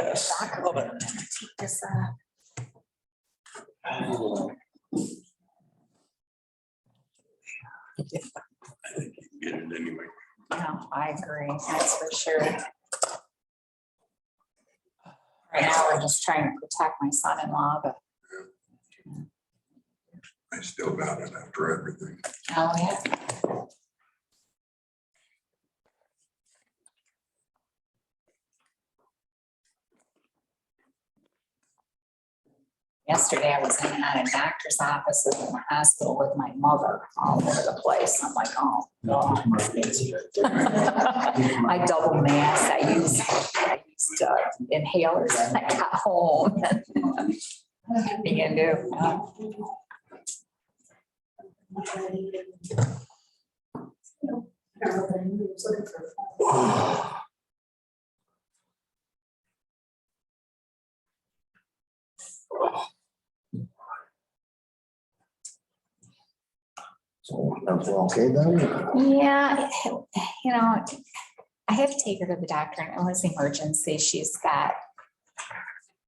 Yes. This, Get it anyway. no, I agree, that's for sure. Right now, we're just trying to protect my son-in-law, but, I still got it after everything. oh, yeah. Yesterday, I was in at a doctor's office in the hospital with my mother all over the place. I'm like, oh, God. I double mask. I used inhalers when I got home. What are you gonna do? So everything okay then? Yeah, you know, I had to take her to the doctor and it was emergency. She's got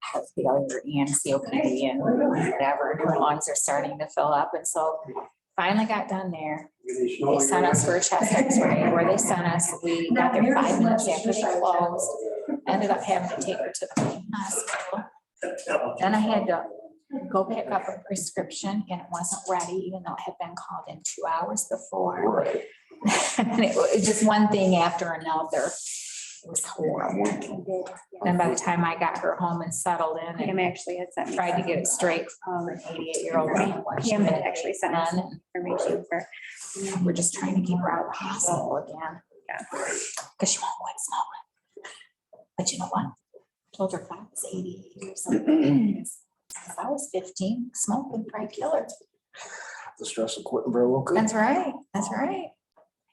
heart failure and COPD and whatever. Her lungs are starting to fill up. And so finally got done there. They sent us for a chest x-ray. Where they sent us, we got there 5 minutes after they closed. Ended up having to take her to the main hospital. Then I had to go pick up a prescription and it wasn't ready, even though it had been called in 2 hours before. Right. And it was just one thing after another. It was horrible. Then by the time I got her home and settled in Pam and actually had sent me. tried to get it straight from an 88-year-old woman. Pam had actually sent us Done, information for. and we're just trying to keep her out of the hospital again. Yeah. Because she won't quit smoking. But you know what? Told her God was 88 years old. Since I was 15, smoking probably kill her. The stress of quitting very well. That's right. That's right.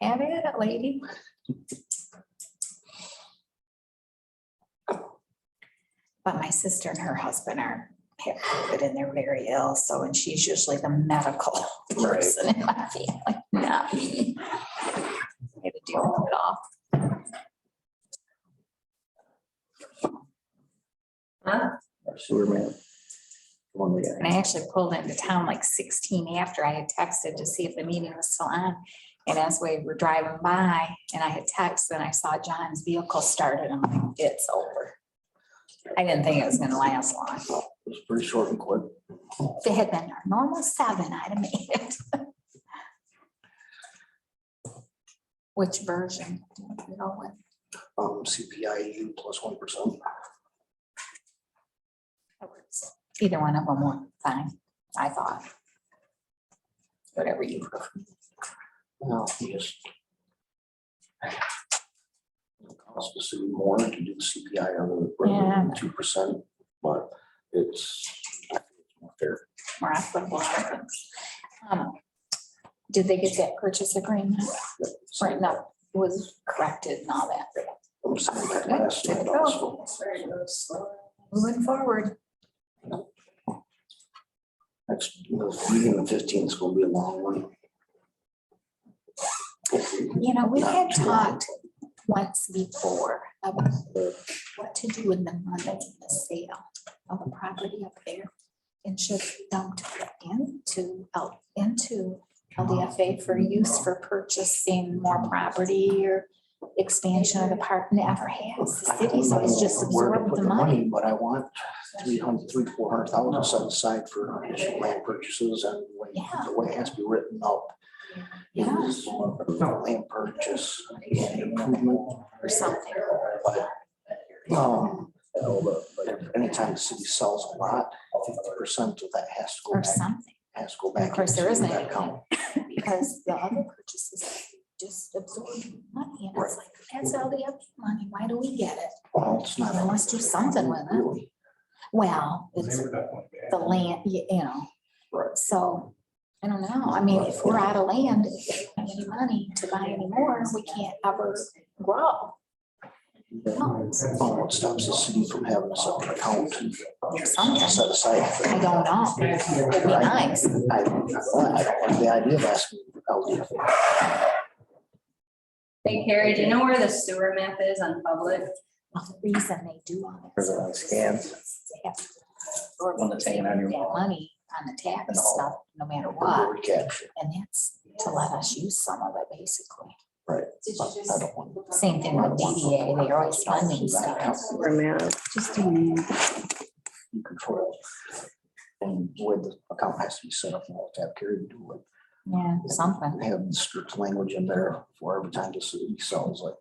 Have at it, lady. But my sister and her husband are have COVID and they're very ill. So, and she's usually the medical person in my family, not me. I had to deal with it all. Sewer man. One we got. And I actually pulled into town like 16 after I had texted to see if the meeting was still on. And as we were driving by and I had texted and I saw John's vehicle started, I'm like, it's over. I didn't think it was gonna last long. It was pretty short and quick. If it had been our normal 7, I'd have made it. Which version? do you go with? CPI plus 1%. That works. Either one of them were fine, I thought. Whatever you prefer. No, yes. It costs the city more to do the CPI on Yeah. the 2%, but it's more fair. More equitable. Did they get that purchase agreement? Right, no, it was corrected and all that. I'm saying that last Good to night also. go. Moving forward. Next, meeting the 15th is gonna be a long one. You know, we had Not too long. talked once before about what to do with the money in the sale of the property up there. And should we dump it into LDFA for use for purchasing more property or expansion of the park. Never has. The city's always just Where to absorbed put the money. But I want 400,000 set aside for additional land purchases and the way it has to be written up. Yeah. Is land purchase and improvement Or something. but anytime the city sells a lot, 50% of that has to go Or back, something. has to go back. Of course, there into isn't that anything. account. Because the other purchases just absorb money and it's like, that's LDFA money. Why do we get it? Well, it's not. Well, let's do something with it. Really. Well, it's the land, you know, Right. so I don't know. I mean, if we're out of land, if we don't have any money to buy any more, we can't ever grow. What stops the city from having a separate account Something, set aside? I don't know. It'd be nice. I don't like the idea of asking LD. Hey Carrie, do you know where the sewer map is on public? The reason they do all Is this. it on scans? When it's hanging on your Get wall. money on the tax And all. stuff, no matter what, Recapture, and that's to let us use some of it, basically. right? But I don't want. Same thing with DDA, they're always funding stuff. Sewer map. Just a minute. You control. And where the account has to be set up and all that, Carrie to do it. Yeah, something. Have strict language in there for every time the city sells like.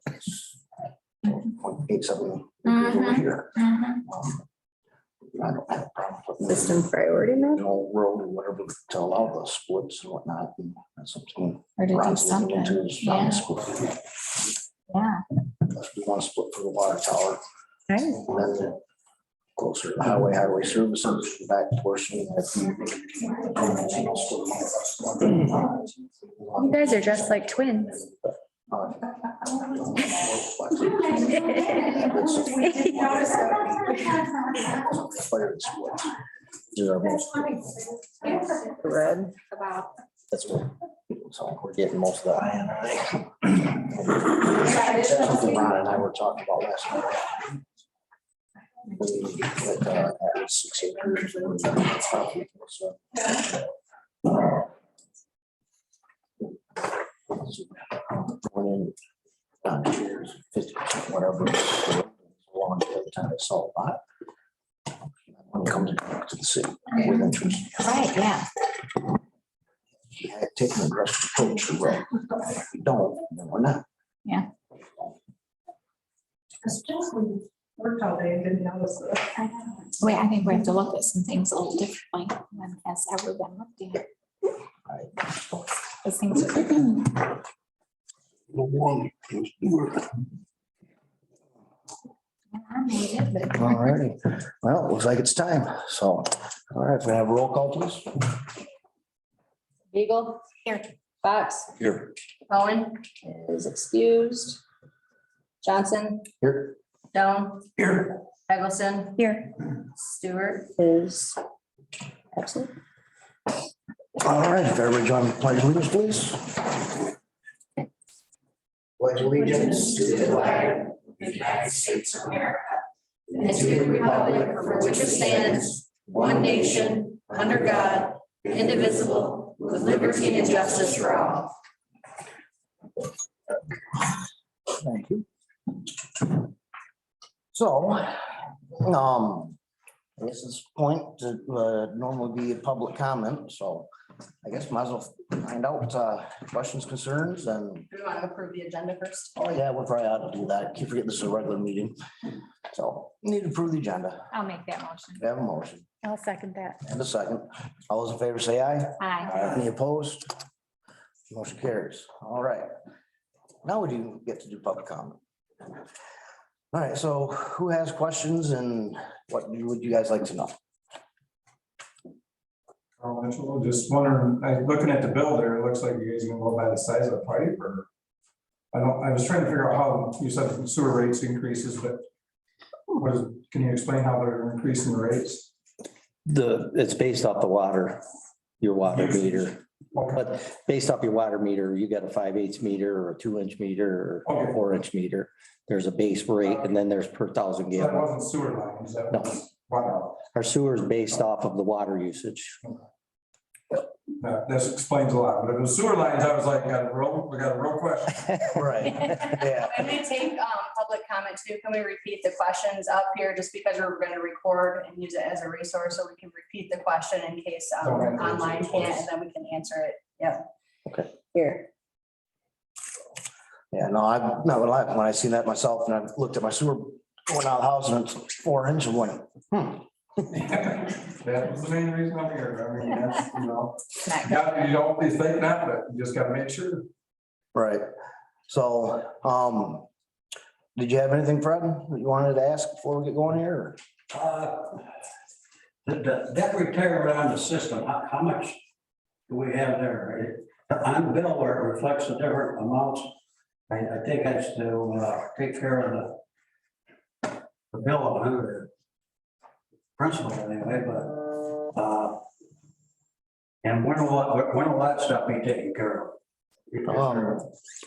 0.87 over Mhm. here. Mhm. I don't have a problem with System priority map. no road or whatever to allow the splits and whatnot. And that's something. Or to do Ron's looking into something, is trying yeah, to split. yeah. If we want to split for the water tower, Right. and then the closer to the highway services, the back portion. You guys are dressed like twins. Fire and split. These are most- Red. That's what So we're getting most of that. something Ron and I were talking about last night. With, at 6 acres. So, Going in, years, 50%, whatever. Long every time I saw that. When it comes back to the city with interest. Right, yeah. You had taken a aggressive approach to road. If we don't, then we're not. Worked all day and didn't notice it. Wait, I think we have to look at some things a little differently than has ever been looked at. Those things are. I made it, but it- All righty. Well, looks like it's time. So, all right, if we have a roll call, please. Beagle? Here. Fox? Here. Cohen is excused. Johnson? Here. Stone? Here. Eggleston? Here. Stewart? Is. Absent. All right, if everybody join the pledge of allegiance, please. Pledge allegiance to the flag of the United States of America and to the republic for which it stands, one nation, under God, indivisible, with liberty and justice for all. Thank you. So, this is point to normally be a public comment, so I guess might as well find out questions, concerns, and, Do we want to approve the agenda first? oh yeah, we're probably ought to do that. Keep forgetting this is a regular meeting. So, need to approve the agenda. I'll make that motion. We have a motion I'll second that. and a second. All those in favor say aye. Aye. Any opposed? Motion carries. All right. Now we do get to do public comment. All right, so who has questions and what would you guys like to know? Carl Mitchell, just wondering, looking at the bill there, it looks like you guys are gonna go by the size of the pipe or. I was trying to figure out how you said the sewer rates increases, but can you explain how they're increasing the rates? It's based off the water, your water meter. Okay, But based off your water meter, you got a 5/8 meter or a 2-inch meter or a Okay. 4-inch meter. There's a base rate and then there's per thousand so that gallon. wasn't sewer lines, that No. was water. Our sewer is based off of the water usage. This explains a lot, but if it was sewer lines, I was like, we got a real question. Right, yeah. When we take public comment too, can we repeat the questions up here just because we're going to record and use it as a resource so we can repeat the question in case Okay. online can't and then we can answer it. Yep. Okay. Here. Yeah, no, I'm not gonna lie, when I seen that myself and I looked at my sewer going out of the house and it's 4 inch and went, That was the main reason I'm here. I mean, that's, Not good. you don't always think that, but you just gotta make sure. right. So, did you have anything, Fred, that you wanted to ask before we get going here? The debt retirement on the system, how much do we have there? On the bill where it reflects the different amounts, I think that's to take care of the bill on it, or principal anyway, and when will that stuff be taken care of?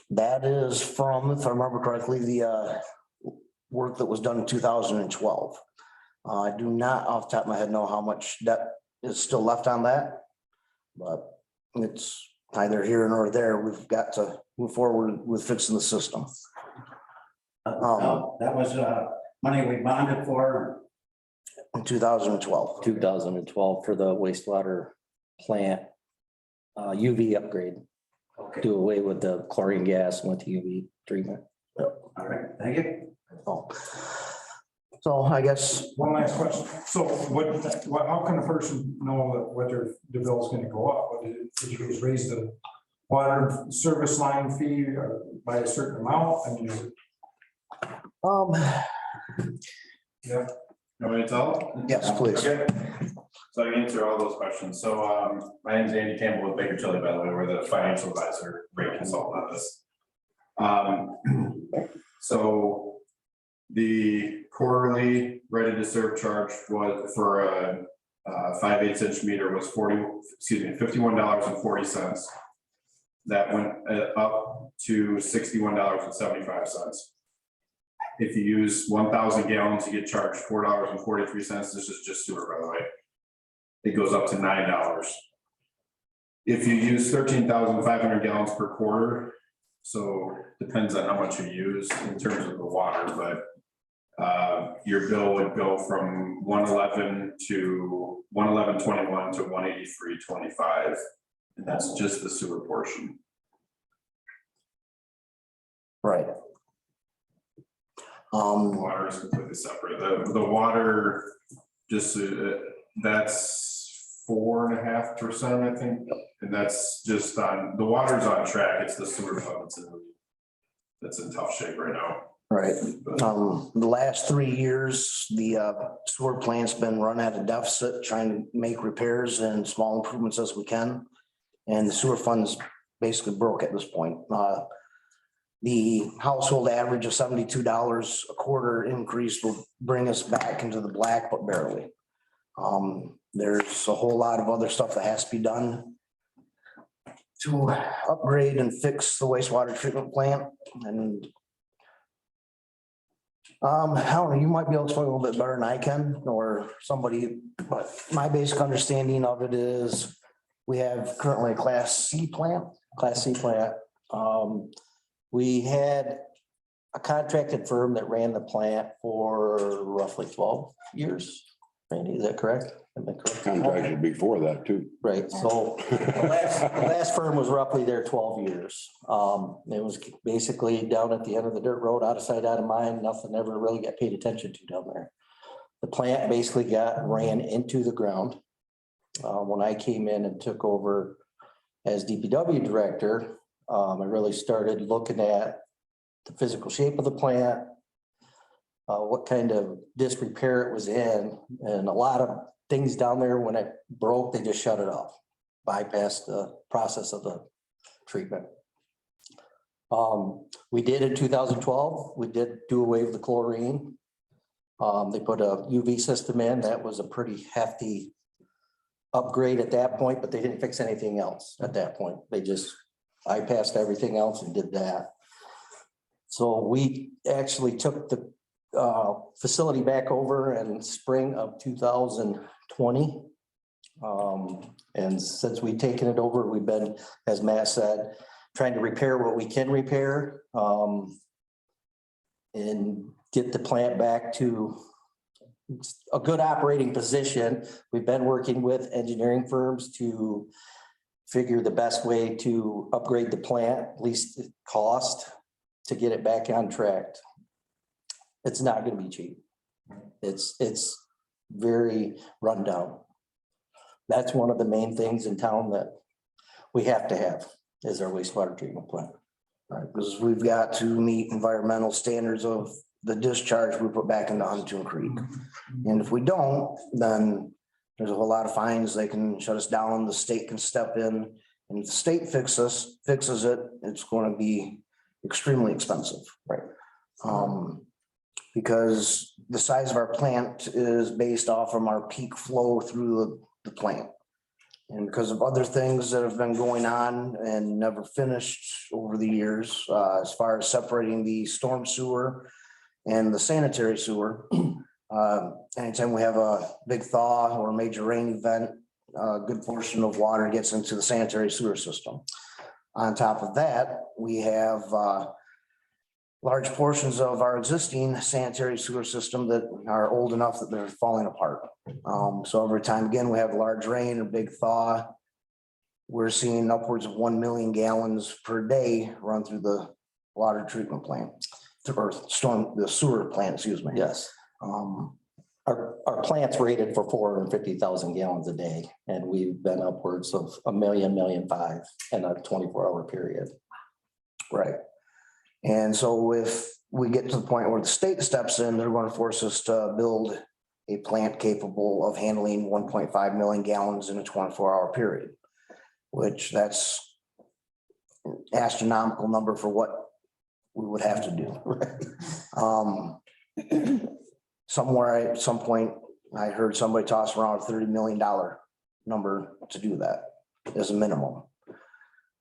That is from, if I remember correctly, the work that was done in 2012. I do not off the top of my head know how much debt is still left on that. But it's neither here nor there. We've got to move forward with fixing the system. That was money we bonded for. In 2012. 2012 for the wastewater plant UV upgrade. Okay, Do away with the chlorine gas, went to UV treatment. all right, thank you. So I guess, One last question. So how can a person know that whether the bill is gonna go up? What did you guys raise the water service line fee by a certain amount? I mean, is it- You want me to tell? yes, please. Okay. So I can answer all those questions. So my name is Andy Campbell with Baker Tilly, by the way. We're the financial advisor, rate consultant on this. So the quarterly ready to serve charge was for a 5/8 inch meter was $51.40. That went up to $61.75. If you use 1,000 gallons, you get charged $4.43. This is just sewer, by the way. It goes up to $9. If you use 13,500 gallons per quarter, so depends on how much you use in terms of the water, but your bill would go from 111 to 111.21 to 183.25, and that's just the sewer portion. Right. Water is completely separate. The water, just that's 4.5%, I think, and that's just on, the water's on track. It's the sewer fund that's in tough shape right now. Right. The last 3 years, the sewer plant's been run at a deficit, trying to make repairs and small improvements as we can. And the sewer fund's basically broke at this point. The household average of $72 a quarter increase will bring us back into the black, but barely. There's a whole lot of other stuff that has to be done to upgrade and fix the wastewater treatment plant. And I don't know, you might be able to explain a little bit better than I can, or somebody, but my basic understanding of it is we have currently a Class C plant. We had a contracted firm that ran the plant for roughly 12 years. Randy, is that correct? Am I correct? Contracted before that too. Right, so the last firm was roughly there 12 years. It was basically down at the end of the dirt road, out of sight, out of mind, nothing ever really got paid attention to down there. The plant basically ran into the ground. When I came in and took over as DPW director, I really started looking at the physical shape of the plant, what kind of disrepair it was in, and a lot of things down there, when it broke, they just shut it off, bypassed the process of the treatment. We did in 2012, we did do away with the chlorine. They put a UV system in. That was a pretty hefty upgrade at that point, but they didn't fix anything else at that point. They just bypassed everything else and did that. So we actually took the facility back over in spring of 2020. And since we've taken it over, we've been, as Matt said, trying to repair what we can repair, and get the plant back to a good operating position. We've been working with engineering firms to figure the best way to upgrade the plant, at least cost, to get it back on track. It's not going to be cheap. It's very rundown. That's one of the main things in town that we have to have, is our wastewater treatment plant. Right, because we've got to meet environmental standards of the discharge we put back into Huntington Creek. And if we don't, then there's a whole lot of fines. They can shut us down. The state can step in. And if the state fixes it, it's going to be extremely expensive. Right. because the size of our plant is based off from our peak flow through the plant. And because of other things that have been going on and never finished over the years, as far as separating the storm sewer and the sanitary sewer. Anytime we have a big thaw or a major rain event, a good portion of water gets into the sanitary sewer system. On top of that, we have large portions of our existing sanitary sewer system that are old enough that they're falling apart. So every time again, we have a large rain, a big thaw, we're seeing upwards of 1 million gallons per day run through the water treatment plant, or the sewer plant, excuse me. Yes. Um, Our plant's rated for 450,000 gallons a day, and we've been upwards of 1.5 million in a 24-hour period. Right. And so if we get to the point where the state steps in, they're going to force us to build a plant capable of handling 1.5 million gallons in a 24-hour period, which that's astronomical number for what we would have to do. Somewhere at some point, I heard somebody toss around a $30 million number to do that as a minimum.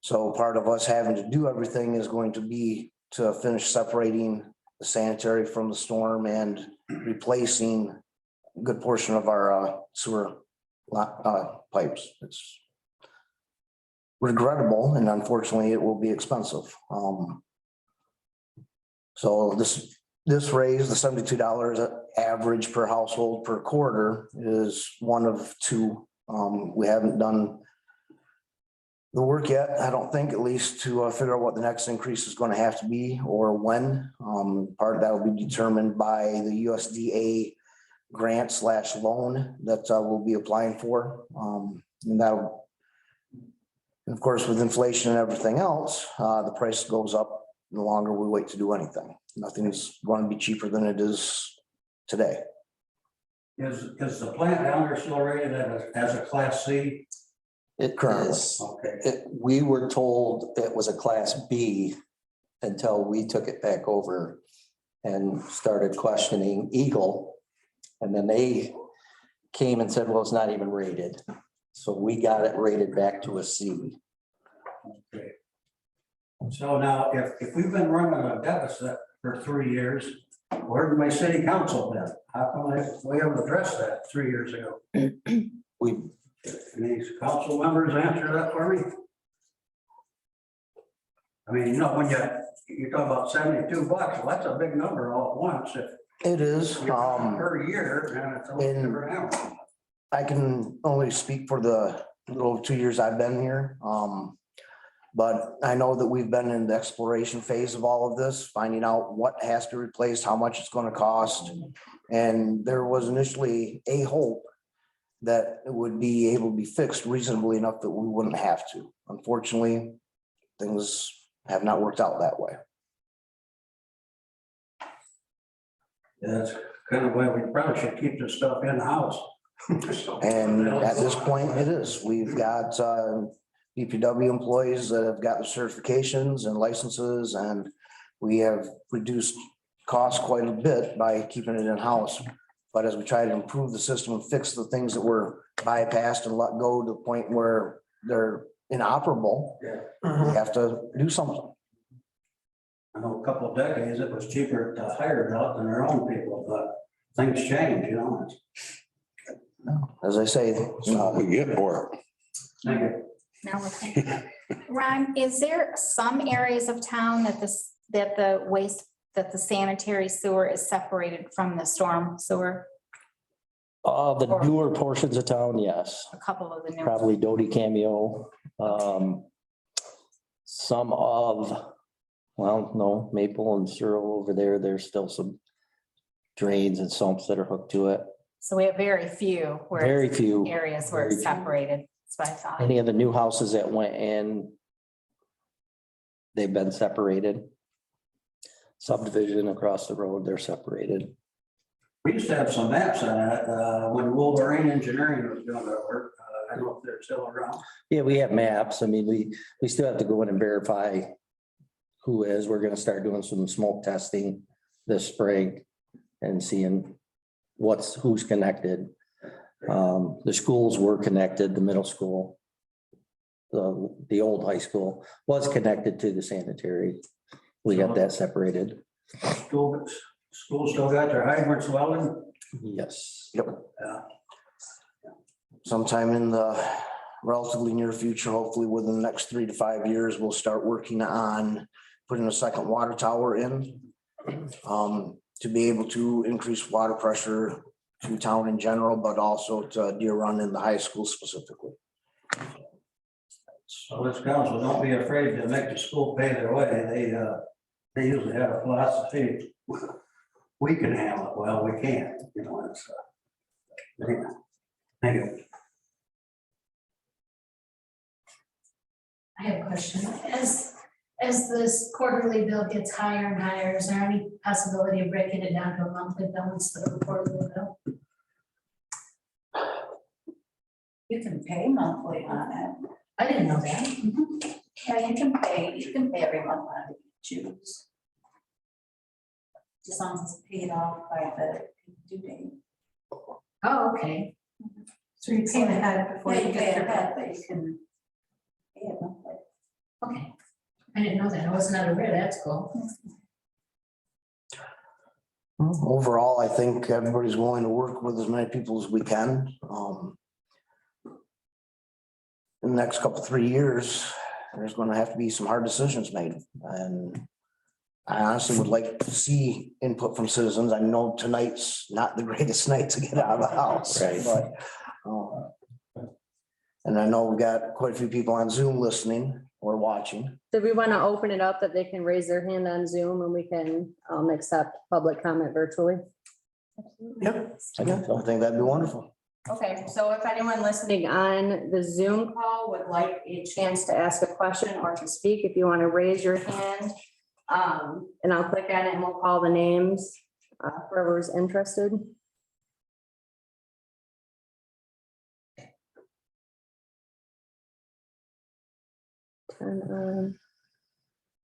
So part of us having to do everything is going to be to finish separating the sanitary from the storm and replacing a good portion of our sewer pipes. It's regrettable, and unfortunately it will be expensive. So this raise, the $72 average per household per quarter, is one of two. We haven't done the work yet, I don't think, at least to figure out what the next increase is going to have to be or when. Part of that will be determined by the USDA grant / loan that we'll be applying for. And that'll, and of course, with inflation and everything else, the price goes up the longer we wait to do anything. Nothing's going to be cheaper than it is today. Is the plant down there still rated as a class C? It Currently. is, Okay. we were told it was a class B until we took it back over and started questioning Eagle. And then they came and said, well, it's not even rated. So we got it rated back to a C. Okay. So now, if we've been running a deficit for 3 years, where did my city council been? How come we haven't addressed that 3 years ago? We, Any council members answer that for me? I mean, you know, when you talk about $72, well, that's a big number all at once. If It is. per year, and it's a little in- different animal. I can only speak for the little 2 years I've been here. But I know that we've been in the exploration phase of all of this, finding out what has to be replaced, how much it's going to cost. And there was initially a hope that it would be able to be fixed reasonably enough that we wouldn't have to. Unfortunately, things have not worked out that way. Yeah, that's kind of why we probably should keep this stuff in-house. And at this point, it is. We've got DPW employees that have got the certifications and licenses, and we have reduced costs quite a bit by keeping it in-house. But as we try to improve the system and fix the things that were bypassed and let go to the point where they're inoperable, we have to do something. I know a couple of decades, it was cheaper to hire it out than their own people, but things change, you know. As I say, We get for it. Thank you. Now, Ron, is there some areas of town that the waste, that the sanitary sewer is separated from the storm sewer? the newer portions of town, yes. A couple of the new. Probably Doty Cameo. Some of, well, no, Maple and Cyril over there, there's still some drains and sumps that are hooked to it. So we have very few where Very few. areas where it's Very few. separated. That's what I thought. Any of the new houses that went in, they've been separated. Subdivision across the road, they're separated. We used to have some maps on that, when Wolverine Engineering was doing that work. I don't know if they're still around. Yeah, we have maps. I mean, we still have to go in and verify who is. We're gonna start doing some smoke testing this spring. and seeing who's connected. The schools were connected, the middle school. The old high school was connected to the sanitary. We got that separated. School still got their hydrants welding? Yes. Yep. Sometime in the relatively near future, hopefully within the next 3 to 5 years, we'll start working on putting a second water tower in. To be able to increase water pressure to town in general, but also to Deer Run in the high school specifically. So this council, don't be afraid to make the school pay their way. They usually have a philosophy. We can handle it. Well, we can't, you know, it's. Anyway, thank you. I have a question. As this quarterly bill gets higher and higher, is there any possibility of breaking it down to a monthly bill instead of a quarterly bill? You can pay monthly on it. I didn't know that. Yeah, you can pay every month on it if you choose. As long as it's paid off by the due date. Oh, okay. So you pay ahead before Yeah, you you pay get your ahead, bill. but you can pay it monthly. Okay. I didn't know that. I wasn't out of red. That's cool. Overall, I think everybody's willing to work with as many people as we can. In the next couple, 3 years, there's gonna have to be some hard decisions made, and I honestly would like to see input from citizens. I know tonight's not the greatest night to get out of the house, Right. but and I know we've got quite a few people on Zoom listening or watching. Do we want to open it up that they can raise their hand on Zoom and we can accept public comment virtually? Yep. I think that'd be wonderful. Okay, so if anyone listening on the Zoom call would like a chance to ask a question or to speak, if you want to raise your hand. And I'll click on it and we'll call the names, whoever's interested. Turn on.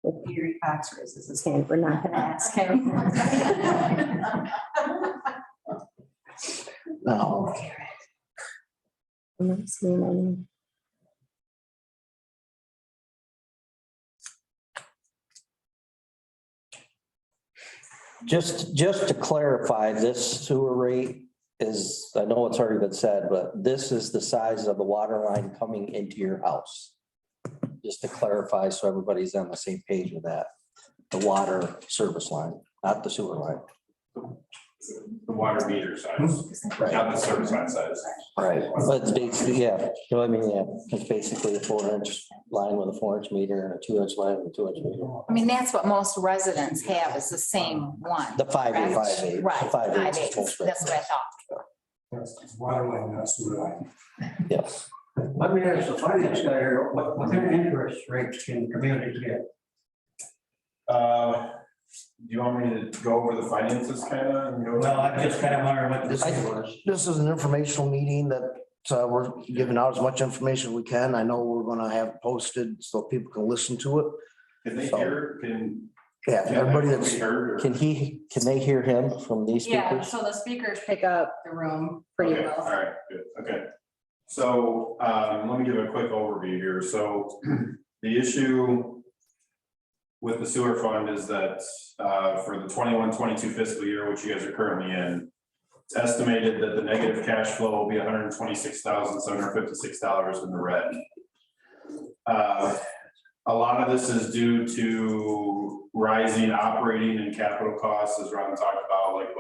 If Gary Cox raises his hand, we're not gonna ask him. No, I'm not seeing any. Just to clarify, this sewer rate is, I know it's already been said, but this is the size of the water line coming into your house. Just to clarify, so everybody's on the same page with that. The water service line, not the sewer line. The water meter size, not the service line size. Right. But it's basically, yeah, so I mean, yeah, it's basically a 4-inch line with a 4-inch meter and a 2-inch line with a 2-inch meter. I mean, that's what most residents have is the same one. The 5/8. Right, 5/8 is 5/8. most That's what I thought. That's water line, not sewer line. Yes. Let me ask the finance guy here, what kind of interest rates can communities get? Do you want me to go over the finances kind of? Well, I'm just kind of wondering what this was. this is an informational meeting that we're giving out as much information as we can. I know we're gonna have posted so people can listen to it. Can they hear, can? Yeah, everybody that's, Be heard or- Can they hear him from these Yeah, speakers? so the speakers pick up the room pretty Okay, well. all right, good, okay. So, let me give a quick overview here. So the issue with the sewer fund is that, for the 21-22 fiscal year, which you guys are currently in, it's estimated that the negative cash flow will be $126,756 in the red. A lot of this is due to rising operating and capital costs, as Ron talked about, like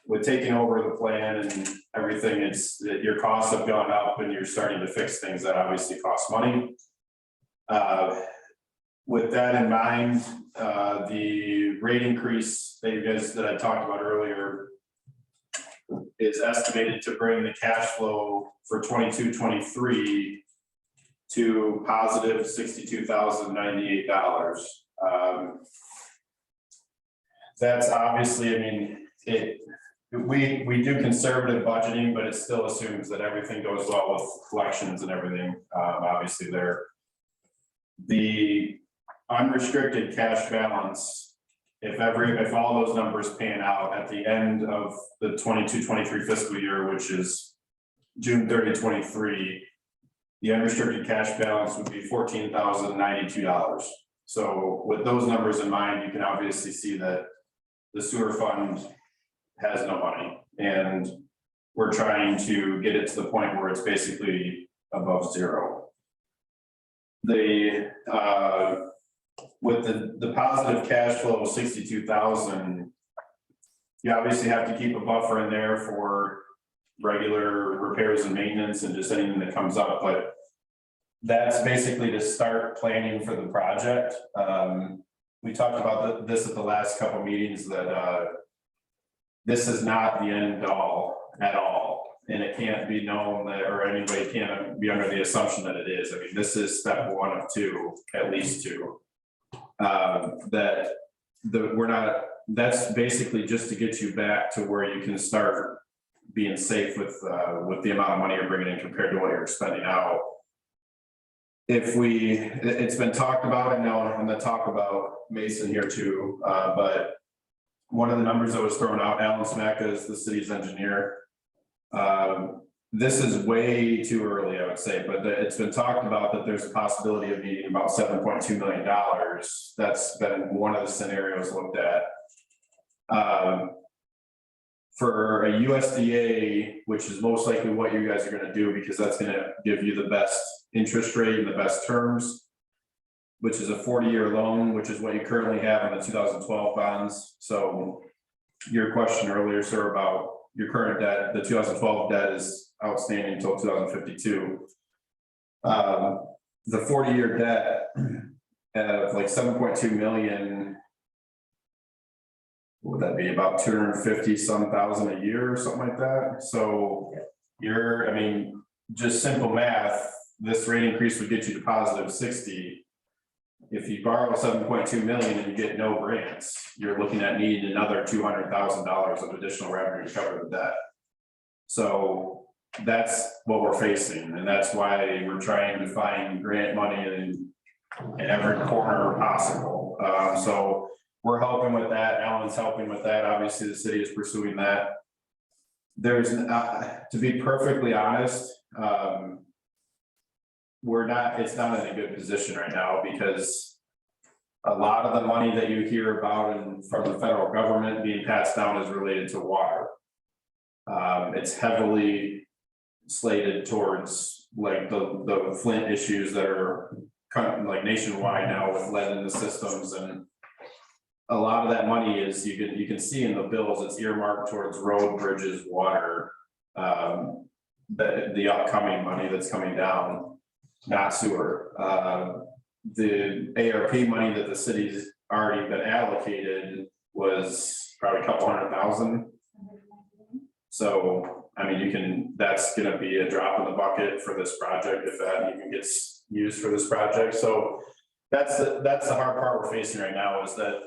with taking over the plan and everything, it's that your costs have gone up and you're starting to fix things that obviously cost money. With that in mind, the rate increase that I talked about earlier is estimated to bring the cash flow for 22-23 to positive $62,098. That's obviously, I mean, we do conservative budgeting, but it still assumes that everything goes well with collections and everything. Obviously, the unrestricted cash balance if all those numbers pan out at the end of the 22-23 fiscal year, which is June 30, 23, the unrestricted cash balance would be $14,092. So with those numbers in mind, you can obviously see that the sewer fund has no money, and we're trying to get it to the point where it's basically above zero. With the positive cash flow of 62,000, you obviously have to keep a buffer in there for regular repairs and maintenance and just anything that comes up, but that's basically to start planning for the project. We talked about this at the last couple of meetings, that this is not the end all at all. And it can't be known that, or anybody can't be under the assumption that it is. I mean, this is step one of two, at least two. That's basically just to get you back to where you can start being safe with the amount of money you're bringing in compared to what you're spending out. It's been talked about, I know I'm gonna talk about Mason here too, but one of the numbers that was thrown out, Alan Smacka is the city's engineer. This is way too early, I would say, but it's been talked about that there's a possibility of needing about $7.2 million. That's been one of the scenarios looked at. For a USDA, which is most likely what you guys are gonna do, because that's gonna give you the best interest rate and the best terms, which is a 40-year loan, which is what you currently have on the 2012 bonds. So your question earlier, sir, about your current debt, the 2012 debt is outstanding until 2052. The 40-year debt of like 7.2 million, what would that be, about 250-some thousand a year or something like that? So I mean, just simple math, this rate increase would get you to positive 60. If you borrow 7.2 million and you get no grants, you're looking at needing another $200,000 of additional revenue to cover the debt. So that's what we're facing, and that's why we're trying to find grant money in every corner possible. So we're helping with that. Alan's helping with that. Obviously, the city is pursuing that. There's, to be perfectly honest, it's not in a good position right now, because a lot of the money that you hear about from the federal government being passed down is related to water. It's heavily slated towards like the Flint issues that are kind of like nationwide now with lead in the systems, and a lot of that money is, you can see in the bills, it's earmarked towards road, bridges, water, the upcoming money that's coming down, not sewer. The ARP money that the city's already been allocated was probably a couple $100,000. So, I mean, that's gonna be a drop in the bucket for this project if that even gets used for this project. So that's the hard part we're facing right now, is that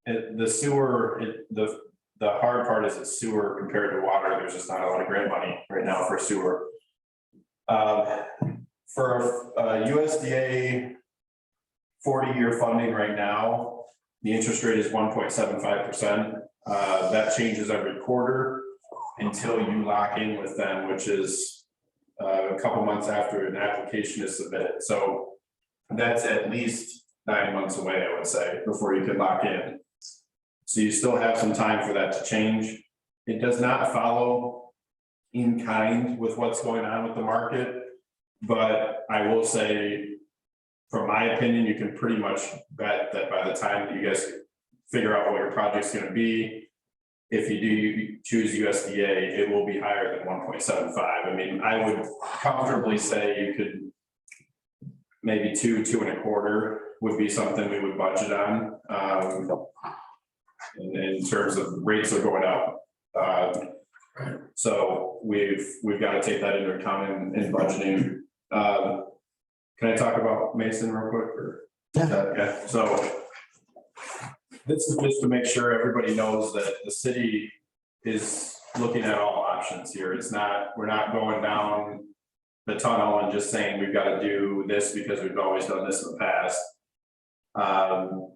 the sewer, the hard part is it's sewer compared to water. There's just not a lot of grant money right now for sewer. For USDA 40-year funding right now, the interest rate is 1.75%. That changes every quarter until you lock in with them, which is a couple months after an application is submitted. So that's at least 9 months away, I would say, before you can lock in. So you still have some time for that to change. It does not follow in kind with what's going on with the market, but I will say, from my opinion, you can pretty much bet that by the time that you guys figure out what your project's gonna be, if you do choose USDA, it will be higher than 1.75. I mean, I would comfortably say you could maybe 2.25 would be something we would budget on. In terms of rates are going up. So we've got to take that into account in budgeting. Can I talk about Mason real quick? Or? Yeah. So this is just to make sure everybody knows that the city is looking at all options here. We're not going down the tunnel and just saying we've got to do this because we've always done this in the past.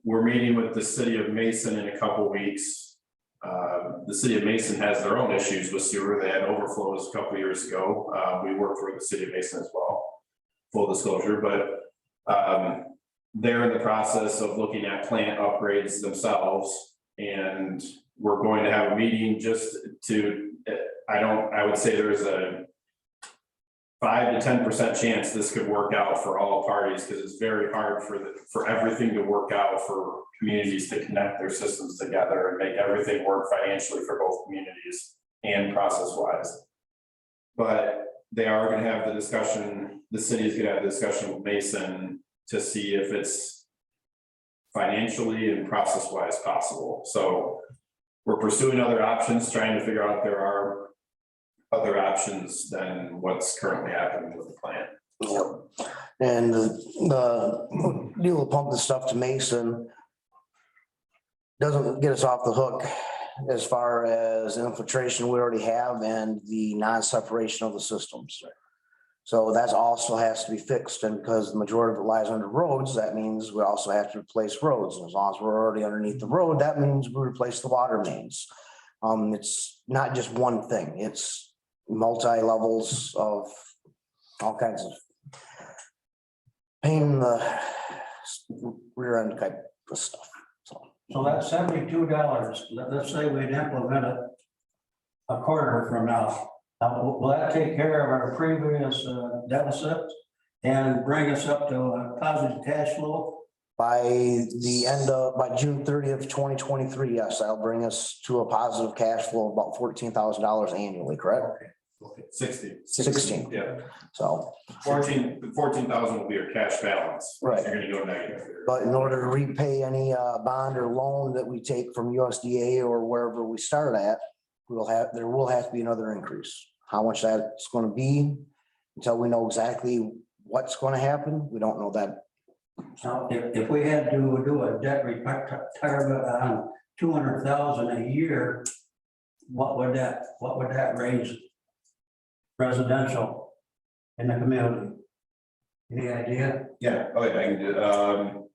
We're meeting with the city of Mason in a couple weeks. The city of Mason has their own issues with sewer. They had overflows a couple years ago. We work for the city of Mason as well, full disclosure, but they're in the process of looking at plant upgrades themselves. And we're going to have a meeting just to, I would say there's a 5 to 10% chance this could work out for all parties, because it's very hard for everything to work out for communities to connect their systems together and make everything work financially for both communities and process wise. But they are gonna have the discussion, the city is gonna have the discussion with Mason to see if it's financially and process wise possible. So we're pursuing other options, trying to figure out if there are other options than what's currently happening with the plant. Yep. And the deal with pump the stuff to Mason doesn't get us off the hook as far as infiltration we already have and the non-separation of the systems. So that also has to be fixed, and because the majority of it lies under roads, that means we also have to replace roads. And as long as we're already underneath the road, that means we replace the water mains. It's not just one thing, it's multi-levels of all kinds of pain in the rear end type of stuff, so. So that's $72. Let's say we'd implement it a quarter from now. Will that take care of our previous deficits and bring us up to a positive cash flow? By June 30th, 2023, yes, that'll bring us to a positive cash flow of about $14,000 annually, correct? 16, Yeah, so. 14,000 will be your cash balance. Right. You're gonna go negative. But in order to repay any bond or loan that we take from USDA or wherever we start at, there will have to be another increase. How much that's going to be until we know exactly what's going to happen, we don't know that. Now, if we had to do a debt retirement on 200,000 a year, what would that raise residential in the community? Any idea? Yeah, oh yeah, I can do,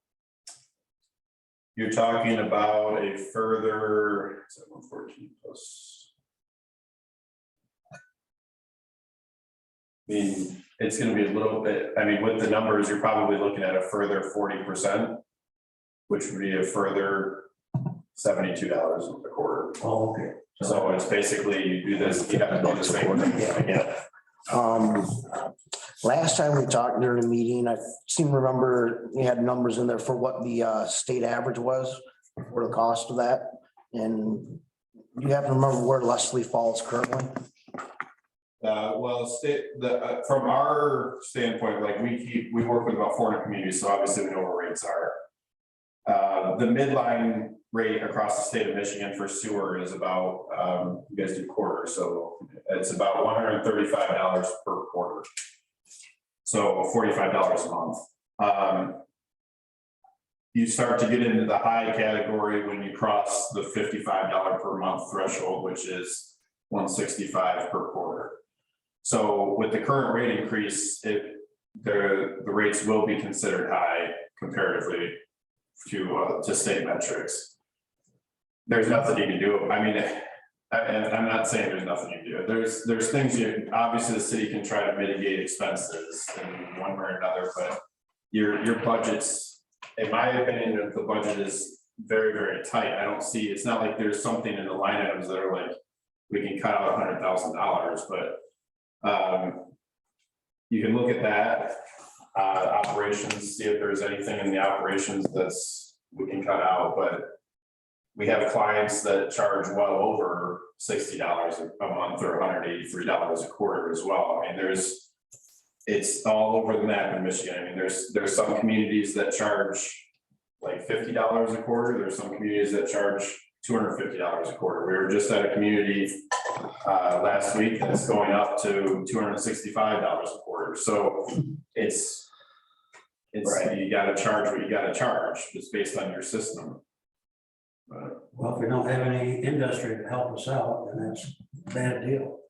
you're talking about a further 714 plus. I mean, it's gonna be a little bit, I mean, with the numbers, you're probably looking at a further 40%, which would be a further $72 a quarter. Oh, okay. So it's basically, you do this, you gotta do the same thing. Yeah. Last time we talked during the meeting, I seem to remember we had numbers in there for what the state average was for the cost of that. And you happen to remember where Leslie falls currently? Well, from our standpoint, like we work with about 400 communities, so obviously we know where rates are. The midline rate across the state of Michigan for sewer is about, you guys do quarter, so it's about $135 per quarter. So $45 a month. You start to get into the high category when you cross the $55 per month threshold, which is $165 per quarter. So with the current rate increase, the rates will be considered high comparatively to state metrics. There's nothing you can do. I mean, and I'm not saying there's nothing you can do. There's things obviously the city can try to mitigate expenses in one way or another, but your budgets, in my opinion, if the budget is very, very tight, I don't see, it's not like there's something in the line items that are like, we can cut out $100,000, but you can look at that, operations, see if there's anything in the operations we can cut out, but we have clients that charge well over $60 a month or $183 a quarter as well. I mean, it's all over the map in Michigan. I mean, there's some communities that charge like $50 a quarter. There's some communities that charge $250 a quarter. We were just at a community last week that's going up to $265 a quarter. So it's Right. You gotta charge what you gotta charge. It's based on your system. Well, if we don't have any industry to help us out, then that's a bad deal.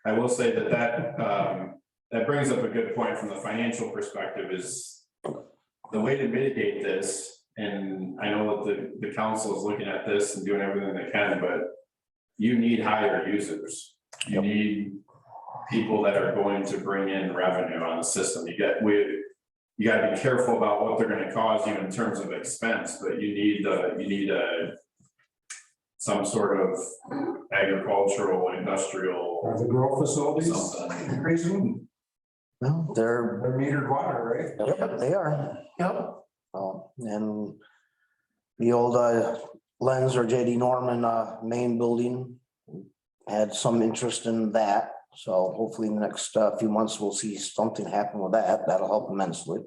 I will say that brings up a good point from the financial perspective is the way to mitigate this, and I know that the council is looking at this and doing everything they can, but you need higher users. You need people that are going to bring in revenue on the system. You gotta be careful about what they're gonna cause you in terms of expense, but you need some sort of agricultural, industrial, Are the grow facilities something. increasing? No, they're, They're metered water, right? yep, they are. Yep. And the old Lenz or JD Norman main building had some interest in that. So hopefully in the next few months, we'll see something happen with that. That'll help immensely.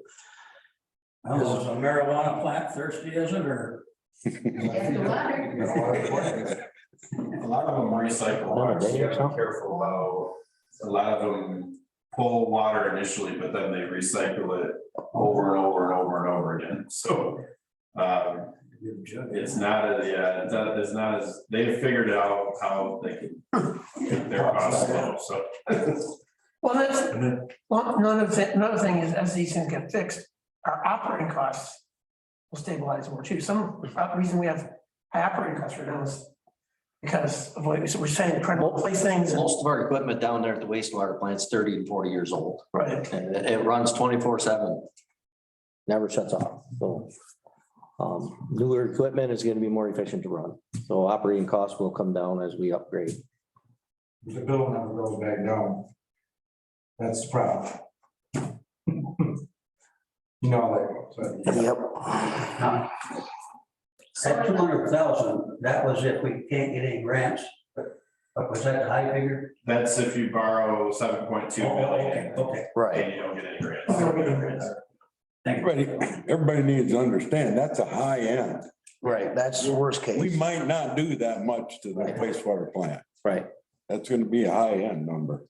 Well, is a marijuana plant thirsty, is it, or? After water. A lot of them recycle water, so you gotta be careful about, a lot of them pull water initially, but then they recycle it over and over and over and over again, so. It's not as, yeah, it's not as, they figured out how they can get their costs low, so. Well, another thing is, as these things get fixed, our operating costs will stabilize more too. Some reason we have high operating costs right now is because of what we're saying, trying to replace things. and- Most of our equipment down there at the wastewater plant's 30 and 40 years old. Right. And it runs 24/7. Never shuts off, so. Newer equipment is gonna be more efficient to run, so operating costs will come down as we upgrade. The bill never goes back down. That's the problem. You know, that. Yep. That 200,000, that was if we can't get any grants, but was that the high figure? That's if you borrow 7.2 million Okay. Right. and you don't get any grants. Thank you. Everybody needs to understand, that's a high end. Right. That's the worst We case. might not do that much to the wastewater plant. Right. That's gonna be a high end number.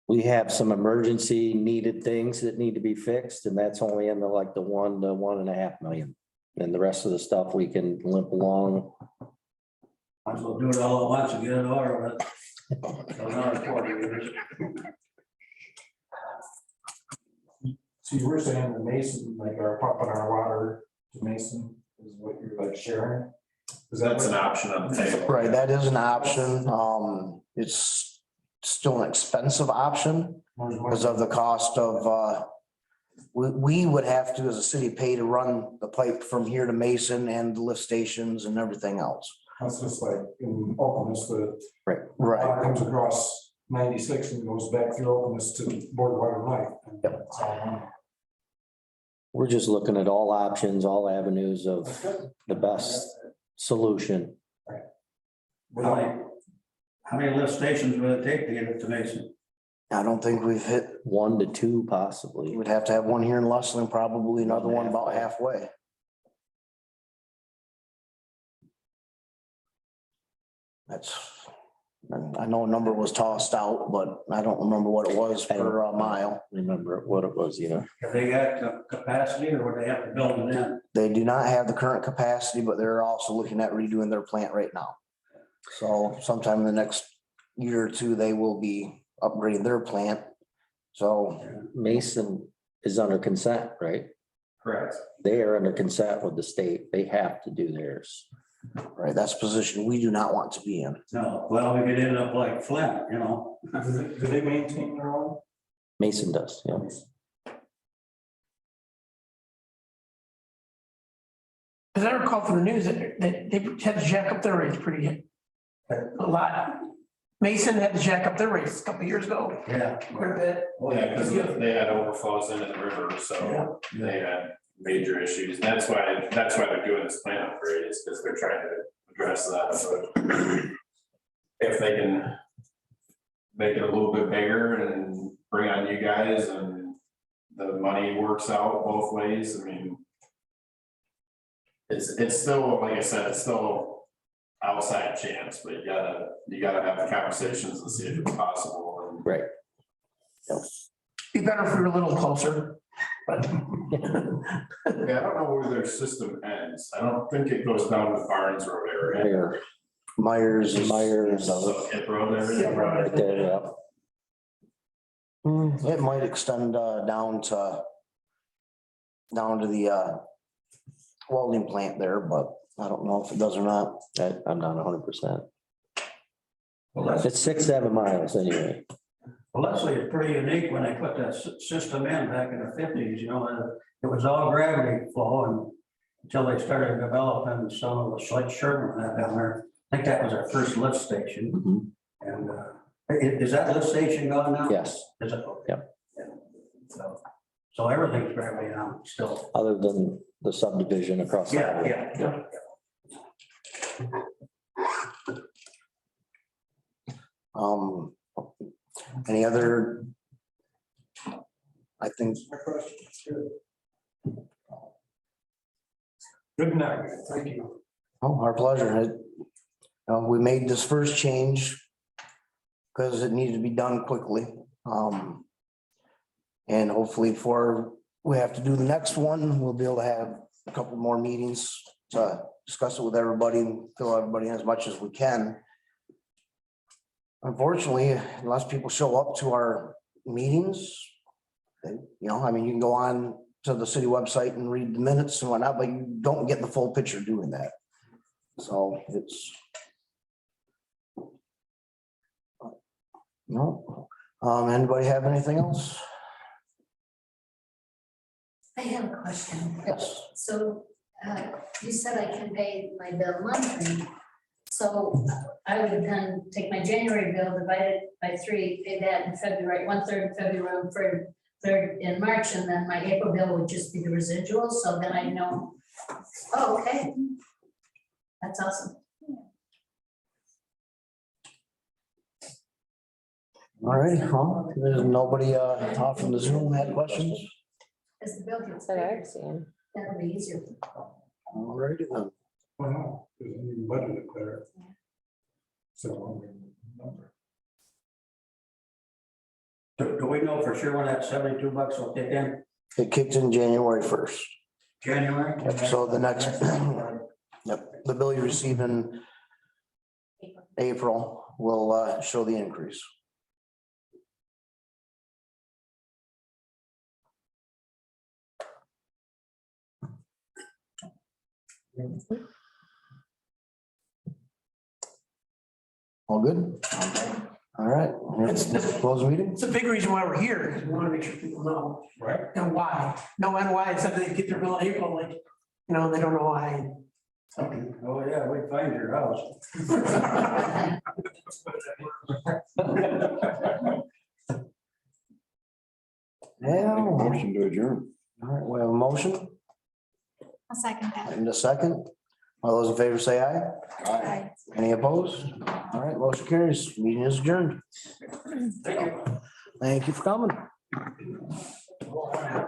We have some emergency needed things that need to be fixed, and that's only in the 1 to 1.5 million. And the rest of the stuff we can limp along. Might as well do it all at once and get it over with. So another 40 years. So you were saying the Mason, like our pumping our water to Mason is what you're like sharing? Is that That's an option on the table. Right. That is an option. It's still an expensive option because of the cost of, we would have to, as a city, pay to run the pipe from here to Mason and the lift stations and everything else. That's just like in Opelness, the Right. Right. water comes across 96 and goes back through Opelness to Boardwalker Light. Yep. That's all I know. We're just looking at all options, all avenues of the best solution. How many lift stations will it take to get it to Mason? I don't think we've hit, 1 to 2 possibly. we'd have to have one here in Lustling, probably another one about halfway. That's, I know a number was tossed out, but I don't remember what it was per mile. Remember what it was, you know. Have they got the capacity or would they have to build it in? They do not have the current capacity, but they're also looking at redoing their plant right now. So sometime in the next year or two, they will be upgrading their plant. So, Mason is under consent, right? Correct. They are under consent with the state. They have to do theirs. right, that's a position we do not want to be in. No, well, we could end up like Flint, you know? Do they maintain their own? Mason does, yeah. As I recall from the news, that they had to jack up their rates pretty a lot. Mason had to jack up their rates a couple of years ago, Yeah. quite a bit. Yeah, because they had overflows into the river, so they had major issues. That's why they're doing this plant upgrade, is because they're trying to address that. So if they can make it a little bit bigger and bring on you guys and the money works out both ways, I mean, it's still, like I said, it's still outside chance, but you gotta have the conversations and see if it's possible. And Right. Be better if we were a little closer, but. yeah, I don't know where their system ends. I don't think it goes down to Barnes Road area. There, Myers is. Myers, So Hip Road area. right there, yeah. It might extend down to down to the welding plant there, but I don't know if it does or not. I'm not 100%. Well, that's, It's 6-7 miles anyway. well, Leslie, it's pretty unique when they put that system in back in the fifties, you know, and it was all gravity flow and until they started developing some of the like Sherman that down there. I think that was our first lift station. Mhm. And is that lift station gone now? Yes, Is it? Yep. Yeah. So everything's gravity now still. other than the subdivision across. the Yeah, highway. yeah. Any other? I think, Good night, thank you. oh, our pleasure. We made this first change because it needed to be done quickly. And hopefully before we have to do the next one, we'll be able to have a couple more meetings to discuss it with everybody and fill everybody in as much as we can. Unfortunately, unless people show up to our meetings, then, I mean, you can go on to the city website and read the minutes and whatnot, but you don't get the full picture doing that. So it's. No, anybody have anything else? I have a question. Yes. So, you said I can pay my bill monthly. So I would then take my January bill, divide it by 3, pay that in February, 1/3 in February, 1/3 in March, and then my April bill would just be the residual, so then I know, oh, okay. That's awesome. All right, well, there's nobody off from the Zoom had questions? As the bill gets That I've bigger, seen. that'll be easier. All righty then. Well, no, there's a new budget there. So. Number. Do we know for sure when that $72 will kick in? It kicked in January 1st. January? Yep, so the next, yep, the bill you receive in April will show the increase. All good? All right, close the meeting. It's a big reason why we're here, because we want to make sure people know. Right. And why. No, and why, instead they get their bill in April, like, they don't know why. Oh, yeah, we find your house. Yeah, all Motion to adjourn. right, we have a motion I'll second that. and a second. All those in favor say aye. Aye. Any opposed? All right, motion carries. Meeting is adjourned. Thank you for coming. Oh, yeah.